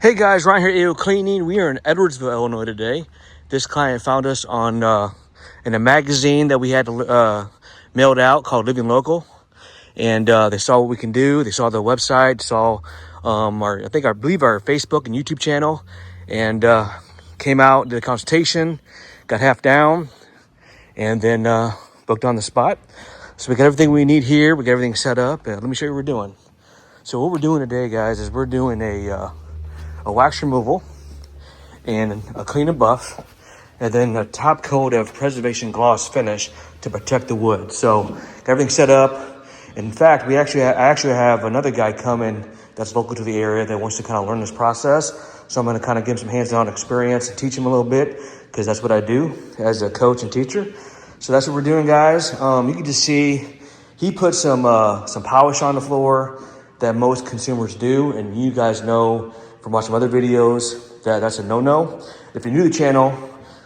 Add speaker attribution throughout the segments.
Speaker 1: Hey guys, Ryan here, AO Cleaning. We are in Edwardsville, Illinois today. This client found us on in a magazine that we had mailed out called Living Local, and they saw what we can do. They saw the website, saw I believe our Facebook and YouTube channel, and came out, did a consultation, got half down, and then booked on the spot. So we got everything we need here. We got everything set up. Let me show you what we're doing. So what we're doing today, guys, is we're doing a wax removal and a clean and buff, and then a top coat of preservation gloss finish to protect the wood. So got everything set up. In fact, I actually have another guy coming that's local to the area that wants to kind of learn this process. So I'm going to kind of give him some hands-on experience and teach him a little bit, because that's what I do as a coach and teacher. So that's what we're doing, guys. You can just see he put some polish on the floor that most consumers do, and you guys know from watching other videos that's a no-no. If you're new to the channel,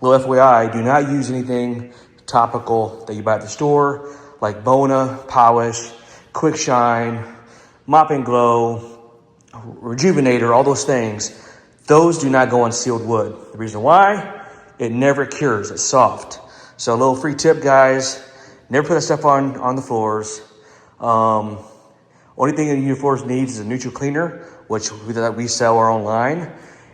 Speaker 1: little FYI, do not use anything topical that you buy at the store, like Bona, Polish, Quick Shine, Mop and Glow, Rejuvenator, all those things. Those do not go on sealed wood. The reason why? It never cures, it's soft. So a little free tip, guys, never put that stuff on the floors. Only thing your floors needs is a neutral cleaner, which we sell online,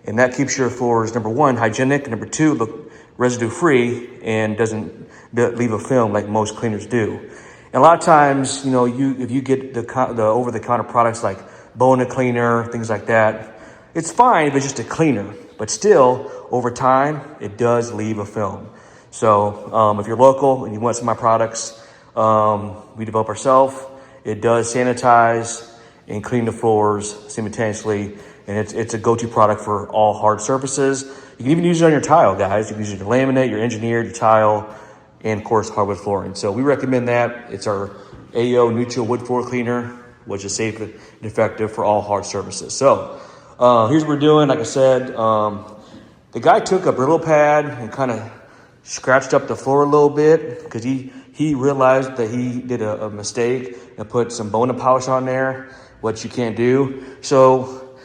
Speaker 1: and that keeps your floors, number one, hygienic, number two, residue free, and doesn't leave a film like most cleaners do. And a lot of times, if you get the over-the-counter products like Bona cleaner, things like that, it's fine if it's just a cleaner, but still, over time, it does leave a film. So if you're local and you want some of my products, we develop ourselves. It does sanitize and clean the floors simultaneously, and it's a go-to product for all hard surfaces. You can even use it on your tile, guys. You can use it on your laminate, your engineered, your tile, and of course hardwood flooring. So we recommend that. It's our AO neutral wood floor cleaner, which is safe and effective for all hard surfaces. So here's what we're doing. Like I said, the guy took a Brillo pad and kind of scratched up the floor a little bit, because he realized that he did a mistake and put some Bona polish on there, which you can't do. So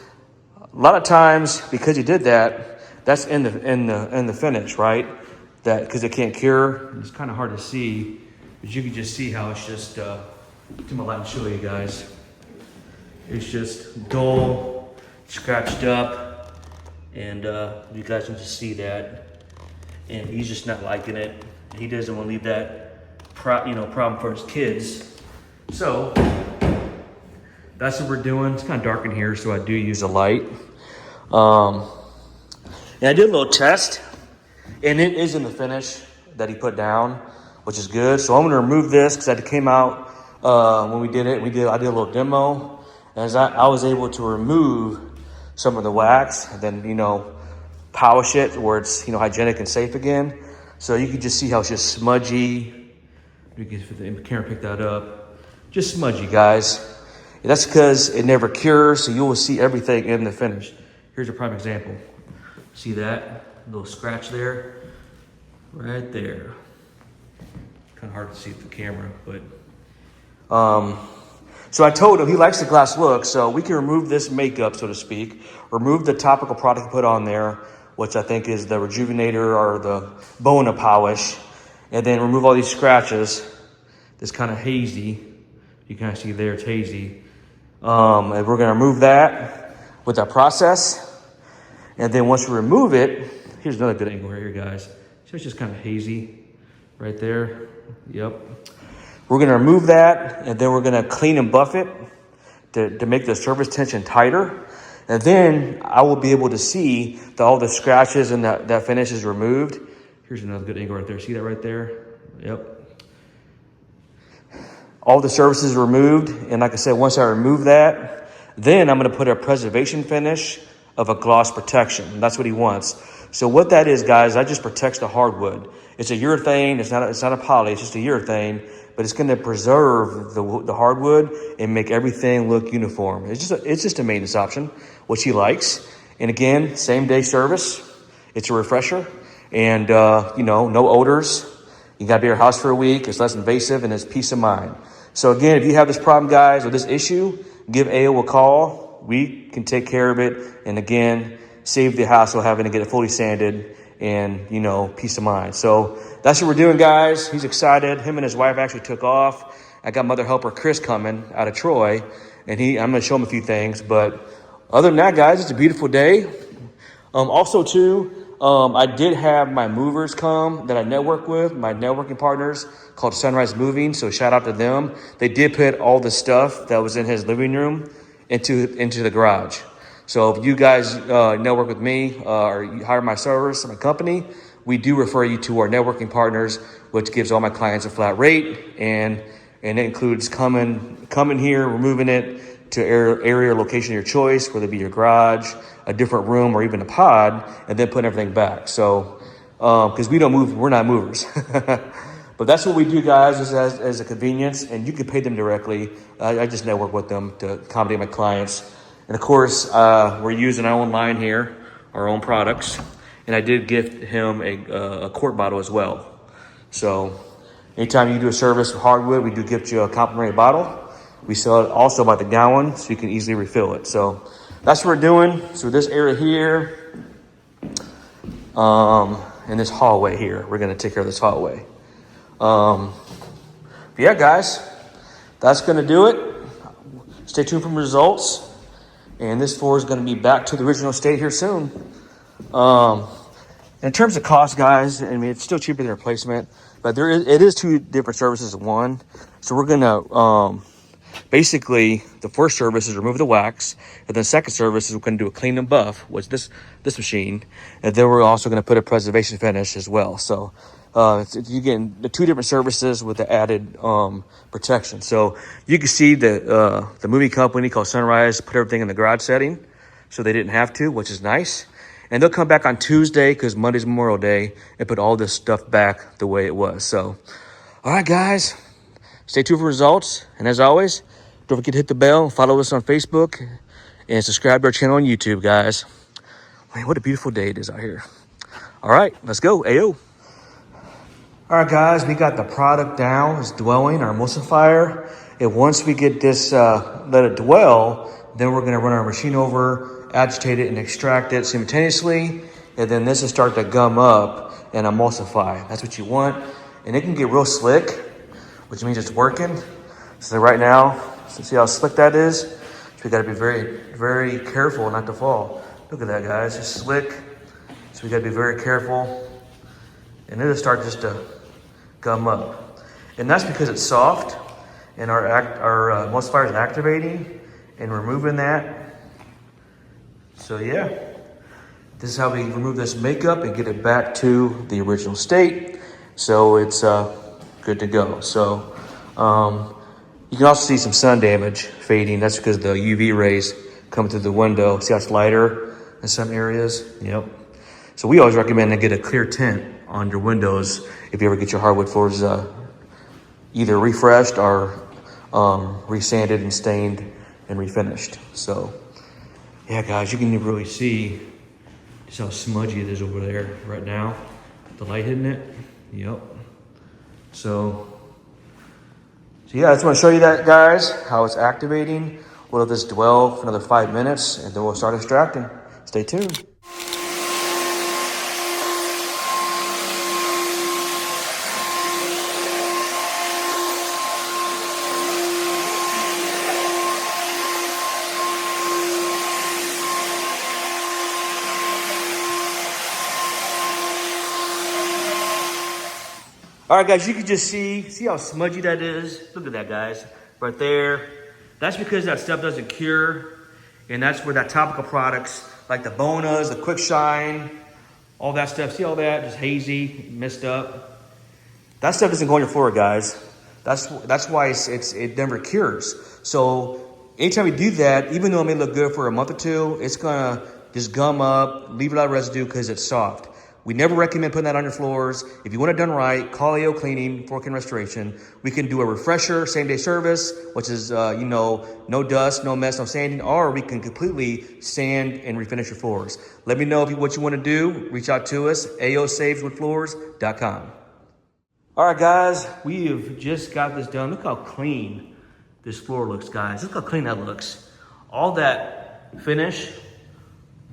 Speaker 1: a lot of times, because he did that, that's in the finish, right? That because it can't cure. It's kind of hard to see, but you can just see how it's just. To my light and show you guys. It's just dull, scratched up, and you guys can just see that. And he's just not liking it. He doesn't want to leave that problem for his kids. So that's what we're doing. It's kind of dark in here, so I do use a light. And I did a little test, and it is in the finish that he put down, which is good. So I'm going to remove this, because it came out when we did it. I did a little demo, as I was able to remove some of the wax, and then polish it where it's hygienic and safe again. So you can just see how it's just smudgy. You can, if the camera pick that up, just smudgy, guys. And that's because it never cures, so you will see everything in the finish. Here's a prime example. See that little scratch there, right there. Kind of hard to see with the camera, but so I told him he likes the glass look, so we can remove this makeup, so to speak, remove the topical product you put on there, which I think is the Rejuvenator or the Bona polish, and then remove all these scratches. This kind of hazy, you kind of see there, it's hazy. And we're gonna remove that with our process. And then once we remove it, here's another good angle right here, guys. So it's just kind of hazy right there, yep. We're gonna remove that, and then we're gonna clean and buff it to make the surface tension tighter. And then I will be able to see that all the scratches and that finish is removed. Here's another good angle right there. See that right there? Yep. All the surfaces removed. And like I said, once I remove that, then I'm going to put a preservation finish of a gloss protection. That's what he wants. So what that is, guys, that just protects the hardwood. It's a urethane. It's not a poly. It's just a urethane. But it's going to preserve the hardwood and make everything look uniform. It's just a maintenance option, which he likes. And again, same day service. It's a refresher, and no odors. You got to be at your house for a week. It's less invasive, and it's peace of mind. So again, if you have this problem, guys, or this issue, give AO a call. We can take care of it. And again, save the hassle having to get it fully sanded and, you know, peace of mind. So that's what we're doing, guys. He's excited. Him and his wife actually took off. I got mother helper Chris coming out of Troy, and I'm going to show him a few things. But other than that, guys, it's a beautiful day. Also, too, I did have my movers come that I network with, my networking partners called Sunrise Moving. So shout out to them. They did put all the stuff that was in his living room into the garage. So if you guys network with me or you hire my service, my company, we do refer you to our networking partners, which gives all my clients a flat rate, and it includes coming here, removing it to area or location of your choice, whether it be your garage, a different room, or even a pod, and then putting everything back. So because we don't move, we're not movers. But that's what we do, guys, as a convenience, and you can pay them directly. I just network with them to accommodate my clients. And of course, we're using our own line here, our own products. And I did gift him a quart bottle as well. So anytime you do a service with Hardwood, we do gift you a complimentary bottle. We sell it also by the gallon, so you can easily refill it. So that's what we're doing. So this area here, and this hallway here, we're gonna take care of this hallway. Yeah, guys, that's gonna do it. Stay tuned for results. And this floor is gonna be back to the original state here soon. In terms of cost, guys, I mean, it's still cheaper than replacement, but it is two different services in one. So we're gonna, basically, the first service is remove the wax, and then the second service is we're going to do a clean and buff, which this machine, and then we're also going to put a preservation finish as well. So you get the two different services with the added protection. So you can see the moving company called Sunrise put everything in the garage setting, so they didn't have to, which is nice. And they'll come back on Tuesday, because Monday's Memorial Day, and put all this stuff back the way it was. So, all right, guys, stay tuned for results. And as always, don't forget to hit the bell, follow us on Facebook, and subscribe to our channel on YouTube, guys. Man, what a beautiful day it is out here. All right, let's go. Ayo. All right, guys, we got the product down. It's dwelling, our emulsifier. And once we get this, let it dwell, then we're going to run our machine over, agitate it, and extract it simultaneously. And then this will start to gum up and emulsify. That's what you want. And it can get real slick, which means it's working. So right now, see how slick that is? So we got to be very, very careful not to fall. Look at that, guys. It's slick. So we got to be very careful. And it'll start just to gum up. And that's because it's soft, and our emulsifier is activating and removing that. So yeah, this is how we remove this makeup and get it back to the original state. So it's good to go. So you can also see some sun damage fading. That's because the UV rays come through the window. See how it's lighter in some areas? Yep. So we always recommend to get a clear tint on your windows if you ever get your hardwood floors either refreshed or resanded and stained and refinished. So yeah, guys, you can really see just how smudgy it is over there right now. The light hitting it. Yep. So yeah, I just want to show you that, guys, how it's activating. We'll let this dwell for another 5 minutes, and then we'll start extracting. Stay tuned. All right, guys, you can just see how smudgy that is. Look at that, guys, right there. That's because that stuff doesn't cure, and that's where that topical products like the Bonas, the Quick Shine, all that stuff. See all that, just hazy, messed up. That stuff doesn't go on your floor, guys. That's why it never cures. So anytime we do that, even though it may look good for a month or two, it's gonna just gum up, leave a lot of residue because it's soft. We never recommend putting that on your floors. If you want it done right, call AOcleaning, Fork and Restoration. We can do a refresher, same-day service, which is, no dust, no mess, no sanding, or we can completely sand and refinish your floors. Let me know what you want to do. Reach out to us, AOcleaning.com. All right, guys, we have just got this done. Look how clean this floor looks, guys. Look how clean that looks. All that finish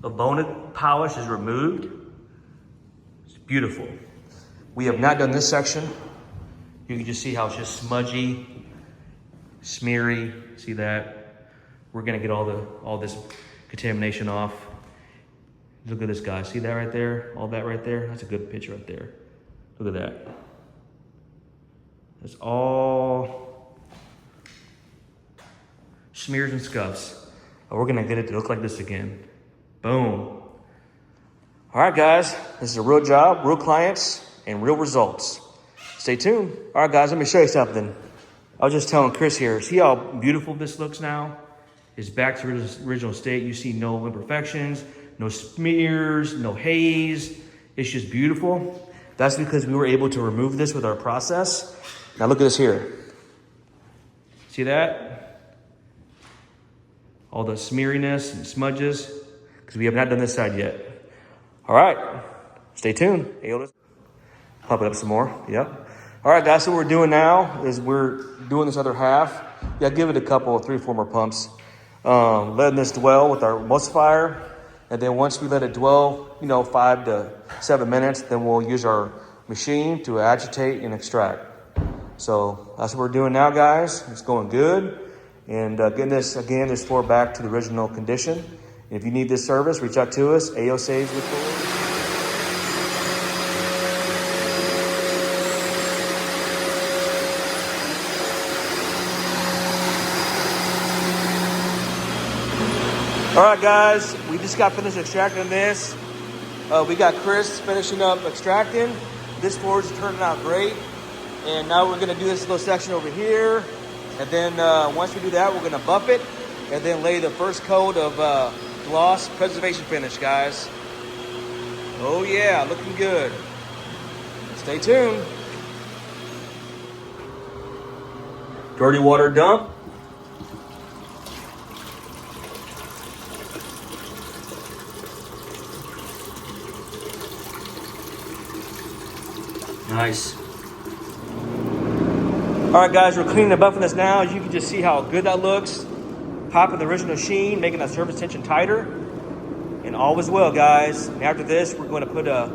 Speaker 1: of bone polish is removed. It's beautiful. We have not done this section. You can just see how it's just smudgy, smeary. See that? We're gonna get all this contamination off. Look at this, guys. See that right there? All that right there? That's a good picture right there. Look at that. It's all smears and scuffs. We're gonna get it to look like this again. Boom. All right, guys. This is a real job, real clients, and real results. Stay tuned. All right, guys, let me show you something. I was just telling Chris here, see how beautiful this looks now? It's back to its original state. You see no imperfections, no smears, no haze. It's just beautiful. That's because we were able to remove this with our process. Now look at this here. See that? All the smeariness and smudges, because we have not done this side yet. All right, stay tuned. Pump it up some more, yep. All right, guys, so what we're doing now is we're doing this other half. Yeah, give it a couple, 3 or 4 more pumps. Letting this dwell with our emulsifier. And then once we let it dwell, 5 to 7 minutes, then we'll use our machine to agitate and extract. So that's what we're doing now, guys. It's going good. And getting this floor back to the original condition. And if you need this service, reach out to us, AOcleaning. All right, guys, we just got finished extracting this. We got Chris finishing up extracting. This floor is turning out great. And now we're gonna do this little section over here. And then once we do that, we're gonna buff it and then lay the first coat of gloss preservation finish, guys. Oh yeah, looking good. Stay tuned. Dirty water dump. Nice. All right, guys, we're cleaning and buffing this now. As you can just see how good that looks. Popping the original sheen, making that surface tension tighter. And all is well, guys. And after this, we're going to put a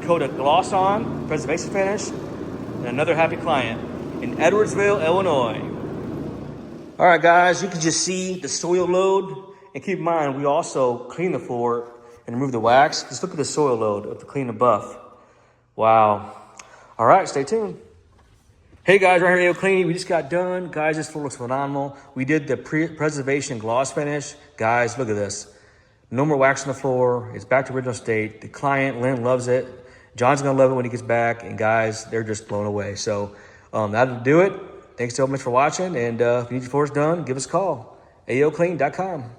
Speaker 1: coat of gloss on, preservation finish, and another happy client in Edwardsville, Illinois. All right, guys, you can just see the soil load. And keep in mind, we also clean the floor and remove the wax. Just look at the soil load of the clean and buff. Wow. All right, stay tuned. Hey guys, right here at AOcleaning, we just got done. Guys, this floor looks phenomenal. We did the preservation gloss finish. Guys, look at this. No more wax on the floor. It's back to original state. The client, Lynn, loves it. John's gonna love it when he gets back. And guys, they're just blown away. So that'll do it. Thanks so much for watching. And if you need your floors done, give us a call. AOcleaning.com.